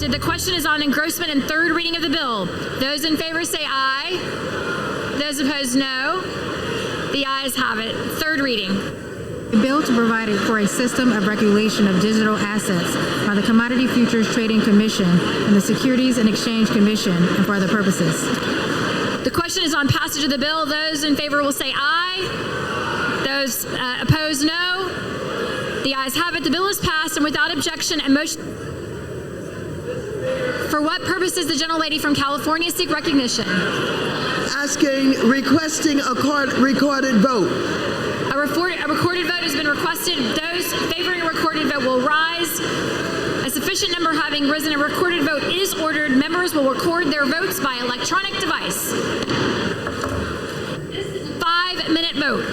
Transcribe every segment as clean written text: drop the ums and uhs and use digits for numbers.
The question is on engrossment and third reading of the bill. Those in favor say aye. Those opposed, no. The ayes have it. Third reading. A bill to provide for a system of regulation of digital assets by the Commodity Futures Trading Commission and the Securities and Exchange Commission and for other purposes. The question is on passage of the bill. Those in favor will say aye. Those opposed, no. The ayes have it. The bill is passed and without objection and motion. For what purpose does the gentlelady from California seek recognition? Requesting a recorded vote. A recorded vote has been requested. Those favoring a recorded vote will rise. A sufficient number having risen, a recorded vote is ordered. Members will record their votes by electronic device. This is a 5-minute vote.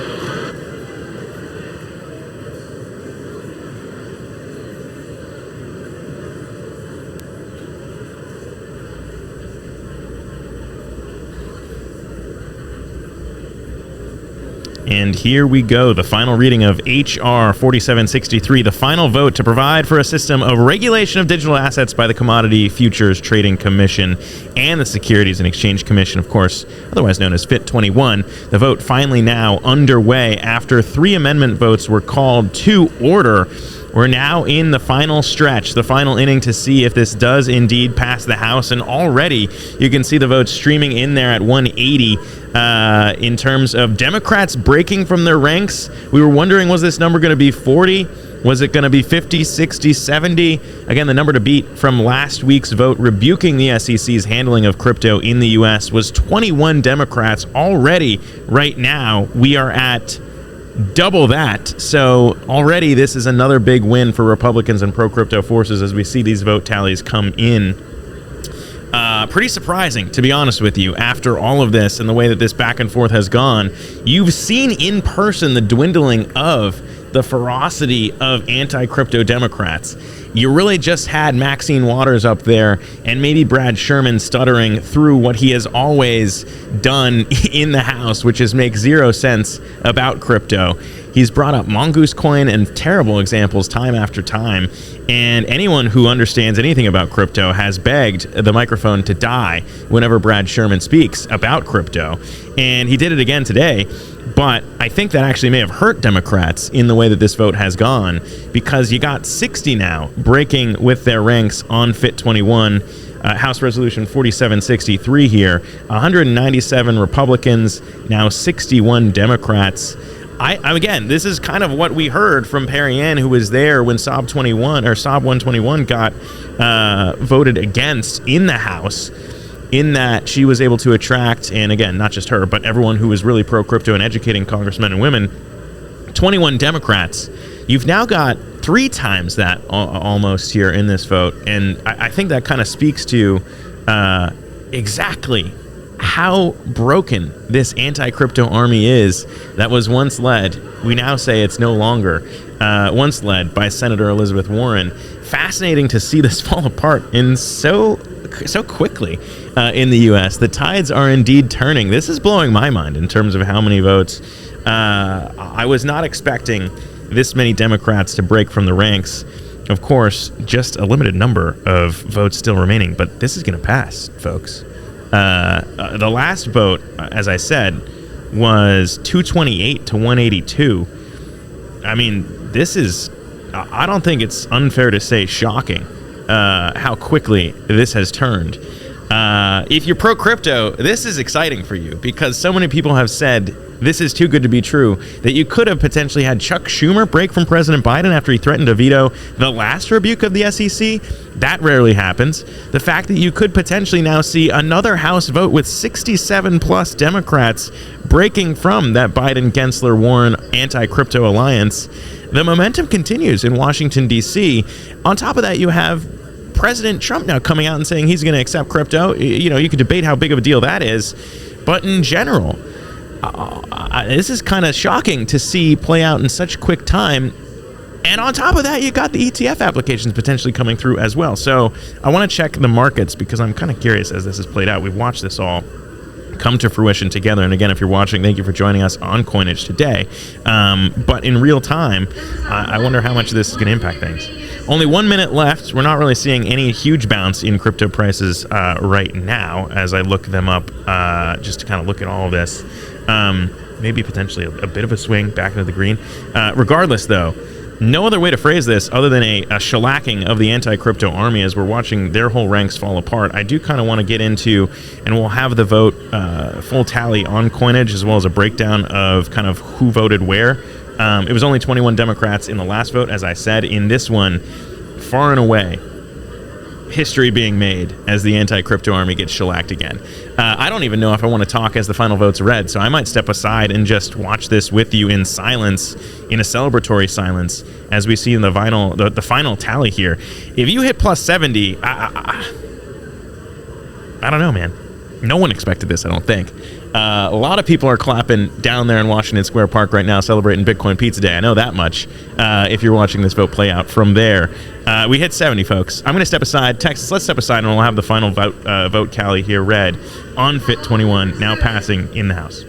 And here we go, the final reading of H.R. 4763, the final vote to provide for a system of regulation of digital assets by the Commodity Futures Trading Commission and the Securities and Exchange Commission, of course, otherwise known as FIT21. The vote finally now underway after 3 amendment votes were called to order. We're now in the final stretch, the final inning to see if this does indeed pass the House. And already you can see the votes streaming in there at 180 in terms of Democrats breaking from their ranks. We were wondering, was this number going to be 40? Was it going to be 50, 60, 70? Again, the number to beat from last week's vote rebuking the SEC's handling of crypto in the U.S. was 21 Democrats. Already, right now, we are at double that. So already this is another big win for Republicans and pro-crypto forces as we see these vote tallies come in. Pretty surprising, to be honest with you, after all of this and the way that this back and forth has gone. You've seen in person the dwindling of the ferocity of anti-crypto Democrats. You really just had Maxine Waters up there and maybe Brad Sherman stuttering through what he has always done in the House, which is make zero sense about crypto. He's brought up Mongoose Coin and terrible examples time after time. And anyone who understands anything about crypto has begged the microphone to die whenever Brad Sherman speaks about crypto. And he did it again today. But I think that actually may have hurt Democrats in the way that this vote has gone, because you got 60 now breaking with their ranks on FIT21, House Resolution 4763 here, 197 Republicans, now 61 Democrats. Again, this is kind of what we heard from Perry Ann, who was there when Sob 121 got voted against in the House, in that she was able to attract, and again, not just her, but everyone who was really pro-crypto and educating congressmen and women, 21 Democrats. You've now got 3 times that almost here in this vote, and I think that kind of speaks to exactly how broken this anti-crypto army is that was once led, we now say it's no longer, once led by Senator Elizabeth Warren. Fascinating to see this fall apart in so quickly in the U.S. The tides are indeed turning. This is blowing my mind in terms of how many votes. I was not expecting this many Democrats to break from the ranks. Of course, just a limited number of votes still remaining, but this is going to pass, folks. The last vote, as I said, was 228 to 182. I mean, this is, I don't think it's unfair to say shocking how quickly this has turned. If you're pro-crypto, this is exciting for you, because so many people have said this is too good to be true, that you could have potentially had Chuck Schumer break from President Biden after he threatened to veto the last rebuke of the SEC. That rarely happens. The fact that you could potentially now see another House vote with 67 plus Democrats breaking from that Biden-Gensler-Warren anti-crypto alliance. The momentum continues in Washington, D.C. On top of that, you have President Trump now coming out and saying he's going to accept crypto. You know, you could debate how big of a deal that is, but in general, this is kind of shocking to see play out in such quick time. And on top of that, you got the ETF applications potentially coming through as well. So I want to check the markets, because I'm kind of curious as this has played out. We've watched this all come to fruition together. And again, if you're watching, thank you for joining us on Coinage today. But in real time, I wonder how much this is going to impact things. Only 1 minute left. We're not really seeing any huge bounce in crypto prices right now as I look them up just to kind of look at all of this. Maybe potentially a bit of a swing back into the green. Regardless, though, no other way to phrase this other than a shellacking of the anti-crypto army as we're watching their whole ranks fall apart. I do kind of want to get into, and we'll have the vote full tally on Coinage as well as a breakdown of kind of who voted where. It was only 21 Democrats in the last vote, as I said. In this one, far and away, history being made as the anti-crypto army gets shellacked again. I don't even know if I want to talk as the final vote's read, so I might step aside and just watch this with you in silence, in a celebratory silence, as we see in the final tally here. If you hit plus 70, I don't know, man. No one expected this, I don't think. A lot of people are clapping down there in Washington Square Park right now, celebrating Bitcoin Pizza Day. I know that much. If you're watching this vote play out from there, we hit 70, folks. I'm going to step aside. Texas, let's step aside, and we'll have the final vote tally here read on FIT21, now passing in the House.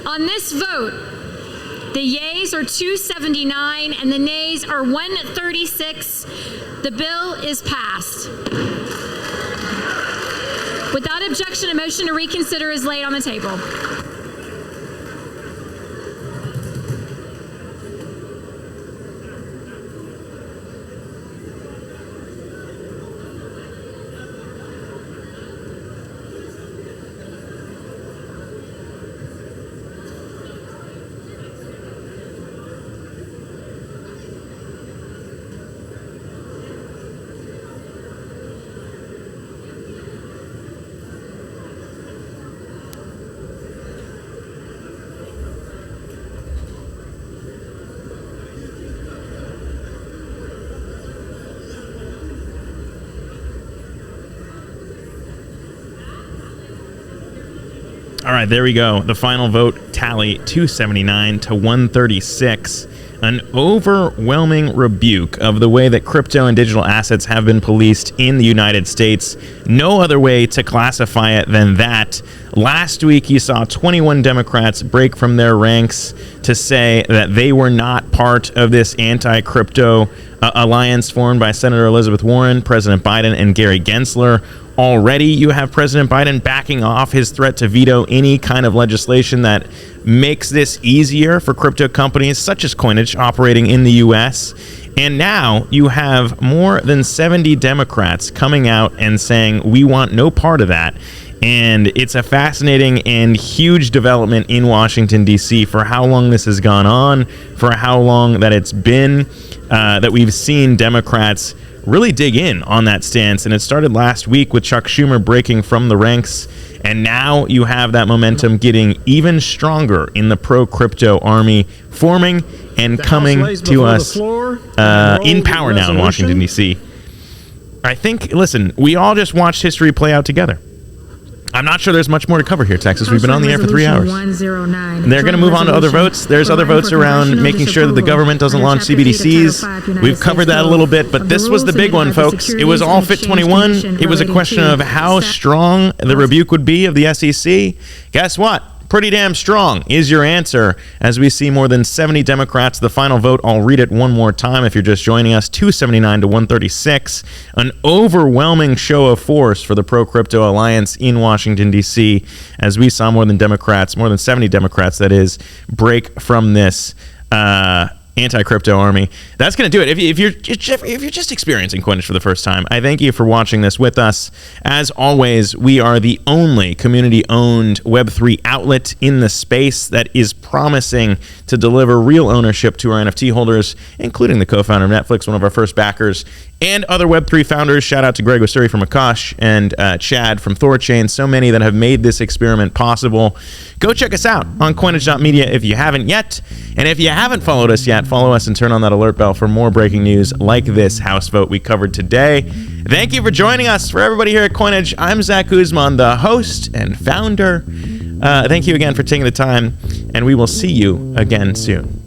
On this vote, the yeas are 279 and the nays are 136. The bill is passed. Without objection, a motion to reconsider is laid on the table. All right, there we go. The final vote tally, 279 to 136. An overwhelming rebuke of the way that crypto and digital assets have been policed in the United States. No other way to classify it than that. Last week, you saw 21 Democrats break from their ranks to say that they were not part of this anti-crypto alliance formed by Senator Elizabeth Warren, President Biden, and Gary Gensler. Already, you have President Biden backing off his threat to veto any kind of legislation that makes this easier for crypto companies such as Coinage operating in the U.S. And now you have more than 70 Democrats coming out and saying, we want no part of that. And it's a fascinating and huge development in Washington, D.C. for how long this has gone on, for how long that it's been, that we've seen Democrats really dig in on that stance. And it started last week with Chuck Schumer breaking from the ranks. And now you have that momentum getting even stronger in the pro-crypto army forming and coming to us in power now in Washington, D.C. I think, listen, we all just watched history play out together. I'm not sure there's much more to cover here, Texas. We've been on the air for 3 hours. And they're going to move on to other votes. There's other votes around making sure that the government doesn't launch CBDCs. We've covered that a little bit, but this was the big one, folks. It was all FIT21. It was a question of how strong the rebuke would be of the SEC. Guess what? Pretty damn strong is your answer as we see more than 70 Democrats. The final vote, I'll read it one more time if you're just joining us, 279 to 136. An overwhelming show of force for the pro-crypto alliance in Washington, D.C. as we saw more than 70 Democrats, that is, break from this anti-crypto army. That's going to do it. If you're just experiencing Coinage for the first time, I thank you for watching this with us. As always, we are the only community-owned Web3 outlet in the space that is promising to deliver real ownership to our NFT holders, including the co-founder of Netflix, one of our first backers, and other Web3 founders. Shout out to Greg Wisturi from Akash and Chad from Thorchain. So many that have made this experiment possible. Go check us out on Coinage.media if you haven't yet. And if you haven't followed us yet, follow us and turn on that alert bell for more breaking news like this House vote we covered today. Thank you for joining us. For everybody here at Coinage, I'm Zach Guzman, the host and founder Thank you again for taking the time, and we will see you again soon.